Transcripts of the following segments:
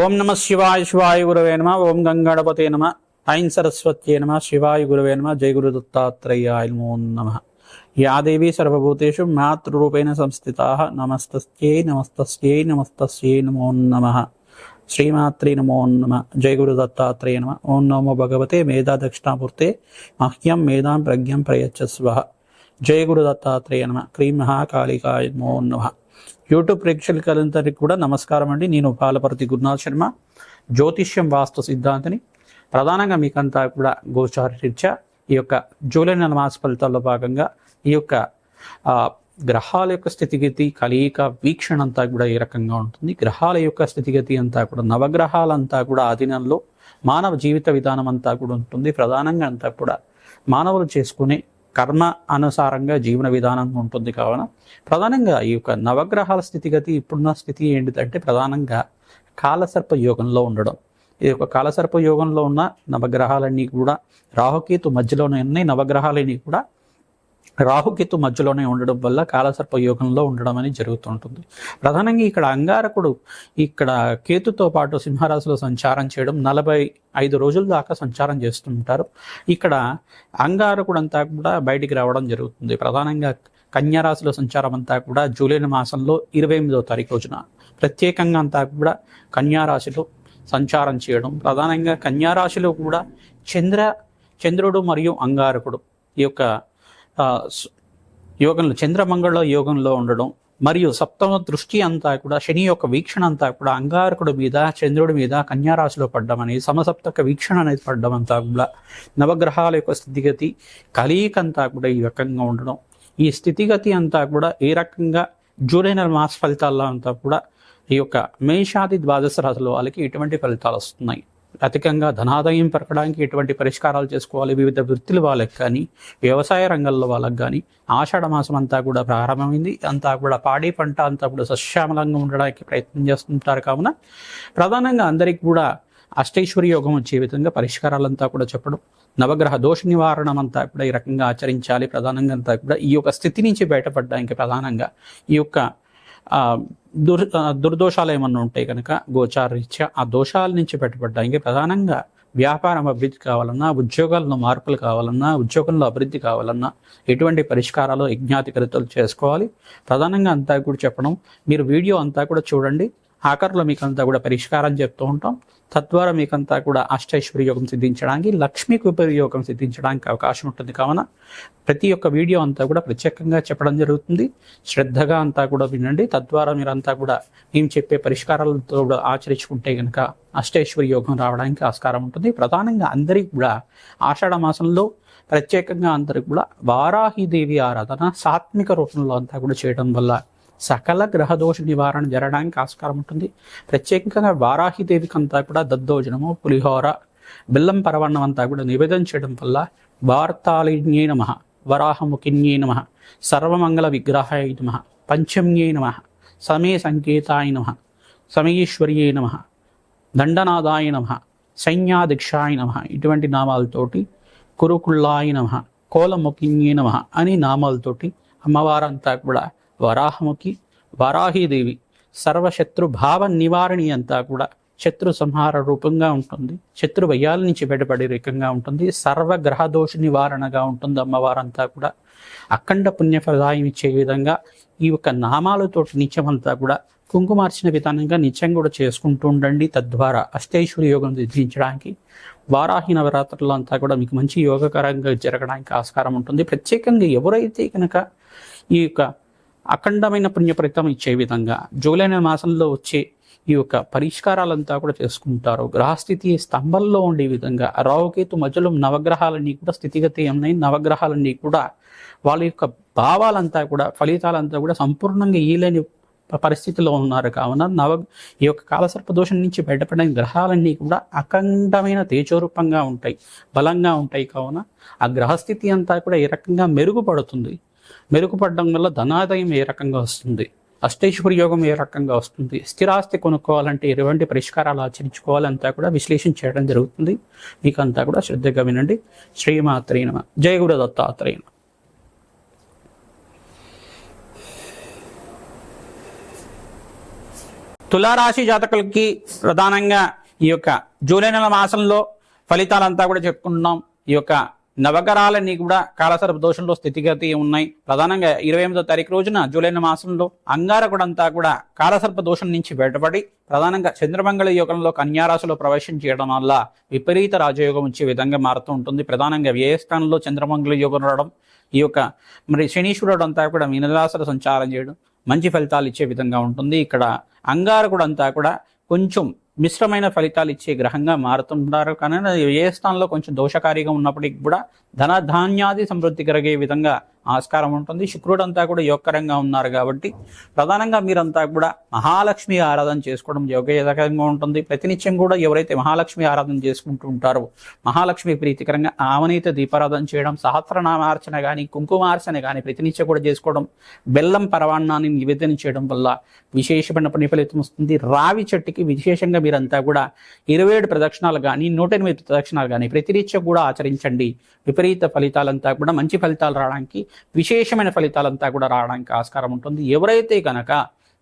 ఓం నమ శివాయ శివాయ గురవే నమ. ఓం గంగాడపతే నమ. ఐం సరస్వత్యే నమ. శివాయ గురవే నమ. జయ గురు దత్తాత్రేయాయ నమో నమ. యా దేవీ సర్వభూతేషు మాతృరూపేణ సంస్థితాః నమస్తస్యై నమస్తస్యై నమస్తస్యై నమో నమః. శ్రీమాత్రే నమో నమ. జయ గురు దత్తాత్రేయ నమ. ఓం నమో భగవతే మేధా దక్షిణామూర్తే మహ్యం మేధాం ప్రజ్ఞం ప్రయచ్చస్వ. జయ గురు దత్తాత్రేయ నమ. క్రీం మహాకాళికాయ నమో నమ. యూట్యూబ్ ప్రేక్షకులందరికీ కూడా నమస్కారం అండి. నేను పాలపర్తి గురునాథ్ శర్మ, జ్యోతిష్యం వాస్తు సిద్ధాంతిని. ప్రధానంగా మీకంతా కూడా గోచార రీత్యా ఈ యొక్క జూలై నెల మాస ఫలితాల్లో భాగంగా ఈ యొక్క గ్రహాల యొక్క స్థితిగతి కలయిక వీక్షణ అంతా కూడా ఏ రకంగా ఉంటుంది, గ్రహాల యొక్క స్థితిగతి అంతా కూడా నవగ్రహాలంతా కూడా ఆధీనంలో మానవ జీవిత విధానం అంతా కూడా ఉంటుంది. ప్రధానంగా అంతా కూడా మానవులు చేసుకునే కర్మ అనుసారంగా జీవన విధానం ఉంటుంది. కావున ప్రధానంగా ఈ యొక్క నవగ్రహాల స్థితిగతి ఇప్పుడున్న స్థితి ఏంటిదంటే ప్రధానంగా కాలసర్ప యోగంలో ఉండడం. ఈ యొక్క కాలసర్ప యోగంలో ఉన్న నవగ్రహాలన్నీ కూడా రాహుకేతు మధ్యలోనే ఉన్నాయి. నవగ్రహాలన్నీ కూడా రాహుకేతు మధ్యలోనే ఉండడం వల్ల కాలసర్ప యోగంలో ఉండడం అనేది జరుగుతుంటుంది. ప్రధానంగా ఇక్కడ అంగారకుడు ఇక్కడ కేతుతో పాటు సింహరాశిలో సంచారం చేయడం 45 రోజుల దాకా సంచారం చేస్తుంటారు. ఇక్కడ అంగారకుడు అంతా కూడా బయటికి రావడం జరుగుతుంది. ప్రధానంగా కన్యారాశిలో సంచారం అంతా కూడా జూలై మాసంలో 28వ తారీఖు రోజున ప్రత్యేకంగా అంతా కూడా కన్యారాశిలో సంచారం చేయడం. ప్రధానంగా కన్యారాశిలో కూడా చంద్రుడు మరియు అంగారకుడు ఈ యొక్క యోగంలో చంద్రమంగళ యోగంలో ఉండడం మరియు సప్తమ దృష్టి అంతా కూడా శని యొక్క వీక్షణ అంతా కూడా అంగారకుడి మీద చంద్రుడి మీద కన్యారాశిలో పడ్డం అనేది సమసప్తక వీక్షణ అనేది పడ్డం అంతా కూడా నవగ్రహాల యొక్క స్థితిగతి కలయిక అంతా కూడా ఈ రకంగా ఉండడం. ఈ స్థితిగతి అంతా కూడా ఏ రకంగా జూలై నెల మాస ఫలితాల్లో అంతా కూడా ఈ యొక్క మేషాది ద్వాదశ రాశుల వాళ్ళకి ఎటువంటి ఫలితాలు వస్తున్నాయి, అధికంగా ధనాదాయం పెరగడానికి ఎటువంటి పరిష్కారాలు చేసుకోవాలి, వివిధ వృత్తుల వాళ్ళకి కానీ వ్యవసాయ రంగంలో వాళ్ళకి కానీ ఆషాఢ మాసం అంతా కూడా ప్రారంభమైంది. అంతా కూడా పాడి పంట అంతా కూడా సస్యామలంగా ఉండడానికి ప్రయత్నం చేస్తుంటారు. కావున ప్రధానంగా అందరికీ కూడా అష్టైశ్వర్య యోగం వచ్చే విధంగా పరిష్కారాలంతా కూడా చెప్పడం, నవగ్రహ దోష నివారణం అంతా కూడా ఈ రకంగా ఆచరించాలి. ప్రధానంగా అంతా కూడా ఈ యొక్క స్థితి నుంచి బయటపడడానికి ప్రధానంగా ఈ యొక్క దుర్దోషాలు ఏమన్నా ఉంటాయి కనుక గోచారరీత్యా ఆ దోషాల నుంచి బయటపడడానికి ప్రధానంగా వ్యాపారం అభివృద్ధి కావాలన్నా, ఉద్యోగాల్లో మార్పులు కావాలన్నా, ఉద్యోగంలో అభివృద్ధి కావాలన్నా ఎటువంటి పరిష్కారాలు యజ్ఞాతికరితలు చేసుకోవాలి. ప్రధానంగా అంతా కూడా చెప్పడం, మీరు వీడియో అంతా కూడా చూడండి. ఆఖరిలో మీకు అంతా కూడా పరిష్కారం చెప్తూ ఉంటాం. తద్వారా మీకంతా కూడా అష్టైశ్వర్య యోగం సిద్ధించడానికి, లక్ష్మీ ఉపయోగం సిద్ధించడానికి అవకాశం ఉంటుంది. కావున ప్రతి ఒక్క వీడియో అంతా కూడా ప్రత్యేకంగా చెప్పడం జరుగుతుంది. శ్రద్ధగా అంతా కూడా వినండి. తద్వారా మీరంతా కూడా మేము చెప్పే పరిష్కారాలతో కూడా ఆచరించుకుంటే కనుక అష్టైశ్వర్య యోగం రావడానికి ఆస్కారం ఉంటుంది. ప్రధానంగా అందరికీ కూడా ఆషాఢ మాసంలో ప్రత్యేకంగా అందరికీ కూడా వారాహిదేవి ఆరాధన సాత్విక రూపంలో అంతా కూడా చేయడం వల్ల సకల గ్రహదోష నివారణ జరగడానికి ఆస్కారం ఉంటుంది. ప్రత్యేకంగా వారాహిదేవికి అంతా కూడా దద్దోజనము, పులిహోర, బెల్లం పరవన్నం అంతా కూడా నివేదన చేయడం వల్ల వార్తాళిన్యే నమః, వరాహముఖిన్యే నమః, సర్వమంగళ విగ్రహాయ నమః, పంచమ్యే నమః, సమయ సంకేతాయ నమః, సమయేశ్వర్యే నమః, దండనాదాయ నమః, సైన్యాధ్యక్షాయ నమః ఇటువంటి నామాలతోటి, కురుకుళ్ళాయ నమః, కోలముఖిన్యే నమః అని నామాలతోటి అమ్మవారంతా కూడా వరాహముఖి వారాహిదేవి సర్వశత్రు భావ నివారణి అంతా కూడా శత్రు సంహార రూపంగా ఉంటుంది. శత్రు భయాల నుంచి బయటపడే రకంగా ఉంటుంది. సర్వగ్రహదోష నివారణగా ఉంటుంది. అమ్మవారంతా కూడా అఖండ పుణ్యఫలదాయం ఇచ్చే విధంగా ఈ యొక్క నామాలతోటి నిత్యమంతా కూడా కుంకుమార్చిన విధానంగా నిత్యం కూడా చేసుకుంటూ ఉండండి. తద్వారా అష్టైశ్వర్య యోగం సిద్ధించడానికి వారాహి నవరాత్రులు అంతా కూడా మీకు మంచి యోగకరంగా జరగడానికి ఆస్కారం ఉంటుంది. ప్రత్యేకంగా ఎవరైతే కనుక ఈ యొక్క అఖండమైన పుణ్యఫలితం ఇచ్చే విధంగా జూలై నెల మాసంలో వచ్చే ఈ యొక్క పరిష్కారాలంతా కూడా చేసుకుంటారు. గ్రహస్థితి స్తంభంలో ఉండే విధంగా రాహుకేతు మధ్యలో నవగ్రహాలన్నీ కూడా స్థితిగతి ఉన్నాయి. నవగ్రహాలన్నీ కూడా వాళ్ళ యొక్క భావాలంతా కూడా ఫలితాలంతా కూడా సంపూర్ణంగా ఈలేని పరిస్థితిలో ఉన్నారు. కావున ఈ యొక్క కాలసర్పదోషం నుంచి బయటపడిన గ్రహాలన్నీ కూడా అఖండమైన తేజోరూపంగా ఉంటాయి, బలంగా ఉంటాయి. కావున ఆ గ్రహస్థితి అంతా కూడా ఏ రకంగా మెరుగుపడడం వల్ల ధనాదాయం ఏ రకంగా వస్తుంది, అష్టైశ్వర్య యోగం ఏ రకంగా వస్తుంది, స్థిరాస్తి కొనుక్కోవాలంటే ఎటువంటి పరిష్కారాలు ఆచరించుకోవాలంతా కూడా విశ్లేషణ చేయడం జరుగుతుంది. మీకు అంతా కూడా శ్రద్ధగా వినండి. శ్రీమాత్రే నమః. జయ గురు దత్తాత్రేయ నమః. తులారాశి జాతకులకి ప్రధానంగా ఈ యొక్క జూలై నెల మాసంలో ఫలితాలంతా కూడా చెప్పుకుంటున్నాం. ఈ యొక్క నవగ్రహాలన్నీ కూడా కాలసర్ప దోషంలో స్థితిగతి ఉన్నాయి. ప్రధానంగా 28వ తారీఖు రోజున జూలై మాసంలో అంగారకుడంతా కూడా కాలసర్ప దోషం నుంచి బయటపడి ప్రధానంగా చంద్రమంగళ యోగంలో కన్యారాశిలో ప్రవేశం చేయడం వల్ల విపరీత రాజయోగం వచ్చే విధంగా మారుతూ ఉంటుంది. ప్రధానంగా వ్యయస్థానంలో చంద్రమంగళ యోగం రావడం, ఈ యొక్క మరి శనీశ్వరుడు అంతా కూడా మీనరాశిలో సంచారం చేయడం మంచి ఫలితాలు ఇచ్చే విధంగా ఉంటుంది. ఇక్కడ అంగారకుడు అంతా కూడా కొంచెం మిశ్రమైన ఫలితాలు ఇచ్చే గ్రహంగా మారుతుంటారు. కానీ ఏ స్థానంలో కొంచెం దోషకారిగా ఉన్నప్పటికీ కూడా ధన ధాన్యాది సమృద్ధి కలిగే విధంగా ఆస్కారం ఉంటుంది. శుక్రుడు అంతా కూడా యోగకరంగా ఉన్నారు కాబట్టి ప్రధానంగా మీరంతా కూడా మహాలక్ష్మి ఆరాధన చేసుకోవడం యోగకరంగా ఉంటుంది. ప్రతినిత్యం కూడా ఎవరైతే మహాలక్ష్మి ఆరాధన చేసుకుంటూ ఉంటారో మహాలక్ష్మి ప్రీతికరంగా ఆవనీత దీపారాధన చేయడం, సహస్రనామార్చన కానీ కుంకుమార్చన కానీ ప్రతినిత్యం కూడా చేసుకోవడం, బెల్లం పరవాన్నాన్ని నివేదన చేయడం వల్ల విశేషమైన పని ఫలితం వస్తుంది. రావి చెట్టుకి విశేషంగా మీరంతా కూడా 27 ప్రదక్షిణాలు కానీ 108 ప్రదక్షిణాలు కానీ ప్రతినిత్యం కూడా ఆచరించండి. విపరీత ఫలితాలంతా కూడా మంచి ఫలితాలు రావడానికి, విశేషమైన ఫలితాలంతా కూడా రావడానికి ఆస్కారం ఉంటుంది. ఎవరైతే కనుక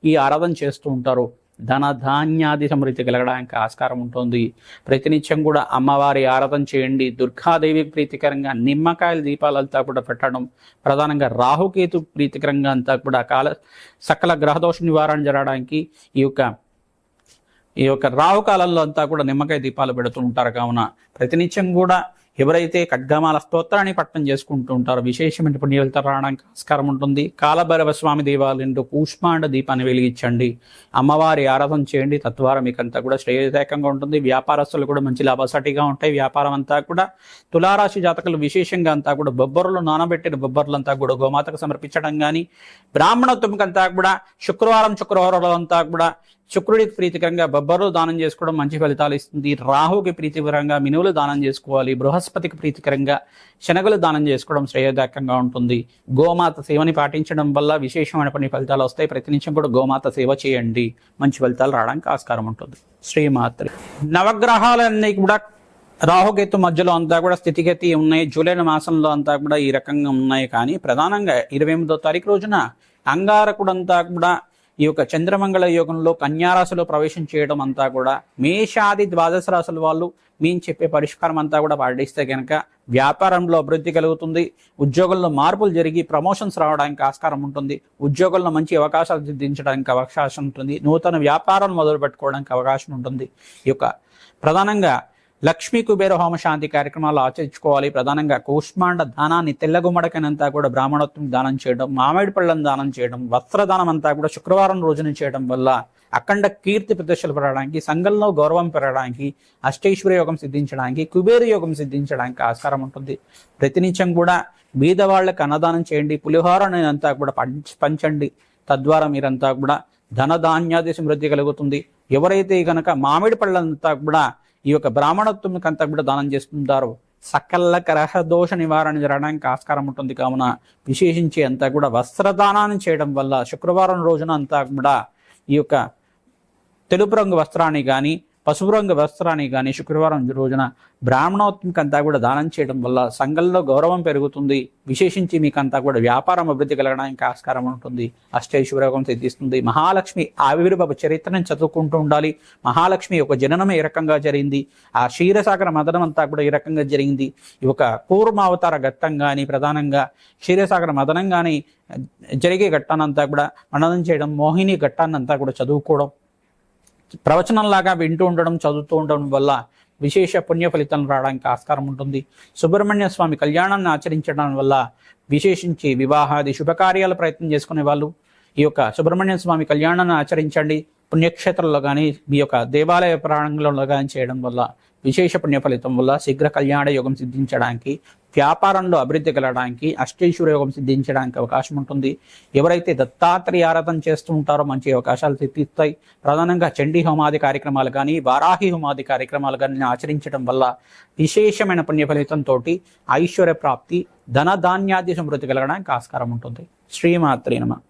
ఈ ఆరాధన చేస్తూ ఉంటారో ధన ధాన్యాది సమృద్ధి కలగడానికి ఆస్కారం ఉంటుంది. ప్రతినిత్యం కూడా అమ్మవారి ఆరాధన చేయండి. దుర్గాదేవి ప్రీతికరంగా నిమ్మకాయల దీపాలంతా కూడా పెట్టడం, ప్రధానంగా రాహుకేతు ప్రీతికరంగా అంతా కూడా సకల గ్రహదోష నివారణ జరగడానికి ఈ యొక్క రాహుకాలంలో అంతా కూడా నిమ్మకాయ దీపాలు పెడుతూ ఉంటారు. కావున ప్రతినిత్యం కూడా ఎవరైతే ఖడ్గమాల స్తోత్రాన్ని పట్టణం చేసుకుంటూ ఉంటారో విశేషమైన పుణ్యఫలితాలు రావడానికి ఆస్కారం ఉంటుంది. కాలభైరవ స్వామి దేవాలయంలో కూష్మాండ దీపాన్ని వెలిగించండి. అమ్మవారి ఆరాధన చేయండి. తద్వారా మీకంతా కూడా శ్రేయదాయకంగా ఉంటుంది. వ్యాపారస్తులు కూడా మంచి లాభసాటిగా ఉంటాయి. వ్యాపారం అంతా కూడా తులారాశి జాతకులు విశేషంగా అంతా కూడా బొబ్బర్లు నానబెట్టిన బొబ్బర్లంతా కూడా గోమాతకు సమర్పించడం కానీ, బ్రాహ్మణత్వంకంతా కూడా శుక్రవారం అంతా కూడా శుక్రుడికి ప్రీతికరంగా బొబ్బర్లు దానం చేసుకోవడం మంచి ఫలితాలు ఇస్తుంది. రాహుకి ప్రీతికరంగా మినువులు దానం చేసుకోవాలి. బృహస్పతికి ప్రీతికరంగా శనగలు దానం చేసుకోవడం శ్రేయదాయకంగా ఉంటుంది. గోమాత సేవని పాటించడం వల్ల విశేషమైన పని ఫలితాలు వస్తాయి. ప్రతినిత్యం కూడా గోమాత సేవ చేయండి. మంచి ఫలితాలు రావడానికి ఆస్కారం ఉంటుంది. శ్రీమాత్రి. నవగ్రహాలన్నీ కూడా రాహుకేతు మధ్యలో అంతా కూడా స్థితిగతి ఉన్నాయి. జూలై మాసంలో అంతా కూడా ఈ రకంగా ఉన్నాయి. కానీ ప్రధానంగా 28వ తారీఖు రోజున అంగారకుడంతా కూడా ఈ యొక్క చంద్రమంగళ యోగంలో కన్యారాశిలో ప్రవేశం చేయడం అంతా కూడా మేషాది ద్వాదశ రాశుల వాళ్ళు మేము చెప్పే పరిష్కారం అంతా కూడా పాటిస్తే కనుక వ్యాపారంలో అభివృద్ధి కలుగుతుంది. ఉద్యోగంలో మార్పులు జరిగి ప్రమోషన్స్ రావడానికి ఆస్కారం ఉంటుంది. ఉద్యోగంలో మంచి అవకాశాలు సిద్ధించడానికి అవకాశం ఉంటుంది. నూతన వ్యాపారం మొదలు పెట్టుకోవడానికి అవకాశం ఉంటుంది. ఈ యొక్క ప్రధానంగా లక్ష్మీ కుబేర హోమ శాంతి కార్యక్రమాలు ఆచరించుకోవాలి. ప్రధానంగా కూష్మాండ దానాన్ని తెల్లగుమ్మడికనంతా కూడా బ్రాహ్మణత్వం దానం చేయడం, మామిడి పళ్ళను దానం చేయడం, వస్త్రదానం అంతా కూడా శుక్రవారం రోజున చేయడం వల్ల అఖండ కీర్తి ప్రదర్శనలు పెరగడానికి, సంఘంలో గౌరవం పెరగడానికి, అష్టైశ్వర్య యోగం సిద్ధించడానికి, కుబేర యోగం సిద్ధించడానికి ఆస్కారం ఉంటుంది. ప్రతినిత్యం కూడా బీద వాళ్ళకి అన్నదానం చేయండి. పులిహోరని అంతా కూడా పంచండి. తద్వారా మీరంతా కూడా ధనధాన్యాది సమృద్ధి కలుగుతుంది. ఎవరైతే కనుక మామిడి పళ్ళంతా కూడా ఈ యొక్క బ్రాహ్మణత్వంకి అంతా కూడా దానం చేస్తుంటారో సకల గ్రహ దోష నివారణ జరగడానికి ఆస్కారం ఉంటుంది. కావున విశేషించి అంతా కూడా వస్త్రదానాన్ని చేయడం వల్ల శుక్రవారం రోజున అంతా కూడా ఈ యొక్క తెలుపు రంగు వస్త్రాన్ని కానీ పసుపు రంగు వస్త్రాన్ని కానీ శుక్రవారం రోజున బ్రాహ్మణోత్మకి అంతా కూడా దానం చేయడం వల్ల సంఘంలో గౌరవం పెరుగుతుంది. విశేషించి మీకంతా కూడా వ్యాపారం అభివృద్ధి కలగడానికి ఆస్కారం ఉంటుంది. అష్టైశ్వర్యోగం సిద్ధిస్తుంది. మహాలక్ష్మి ఆవిర్భావ చరిత్రను చదువుకుంటూ ఉండాలి. మహాలక్ష్మి యొక్క జననం ఏ రకంగా జరిగింది, ఆ క్షీరసాగర మదనం అంతా కూడా ఏ రకంగా జరిగింది, ఈ యొక్క కూర్మావతార ఘట్టం కానీ ప్రధానంగా క్షీరసాగర మదనం కానీ జరిగే ఘట్టాన్నంతా కూడా మననం చేయడం, మోహిని ఘట్టాన్నంతా కూడా చదువుకోవడం, ప్రవచనంలాగా వింటూ ఉండడం, చదువుతూ ఉండడం వల్ల విశేష పుణ్య ఫలితం రావడానికి ఆస్కారం ఉంటుంది. సుబ్రహ్మణ్య స్వామి కళ్యాణాన్ని ఆచరించడం వల్ల విశేషించి వివాహాది శుభకార్యాల ప్రయత్నం చేసుకునే వాళ్ళు ఈ యొక్క సుబ్రహ్మణ్య స్వామి కళ్యాణాన్ని ఆచరించండి. పుణ్యక్షేత్రంలో కానీ మీ యొక్క దేవాలయ ప్రాంగణంలో కానీ చేయడం వల్ల విశేష పుణ్య ఫలితం వల్ల శీఘ్ర కళ్యాణ యోగం సిద్ధించడానికి, వ్యాపారంలో అభివృద్ధి కలగడానికి, అష్టైశ్వర్య యోగం సిద్ధించడానికి అవకాశం ఉంటుంది. ఎవరైతే దత్తాత్రేయ ఆరాధన చేస్తూ ఉంటారో మంచి అవకాశాలు సిద్ధిస్తాయి. ప్రధానంగా చండీ హోమాది కార్యక్రమాలు కానీ వారాహి హోమాది కార్యక్రమాలు కానీ ఆచరించడం వల్ల విశేషమైన పుణ్య ఫలితంతో ఐశ్వర్య ప్రాప్తి, ధన ధాన్యాది సమృద్ధి కలగడానికి ఆస్కారం ఉంటుంది. శ్రీమాత్రే నమః.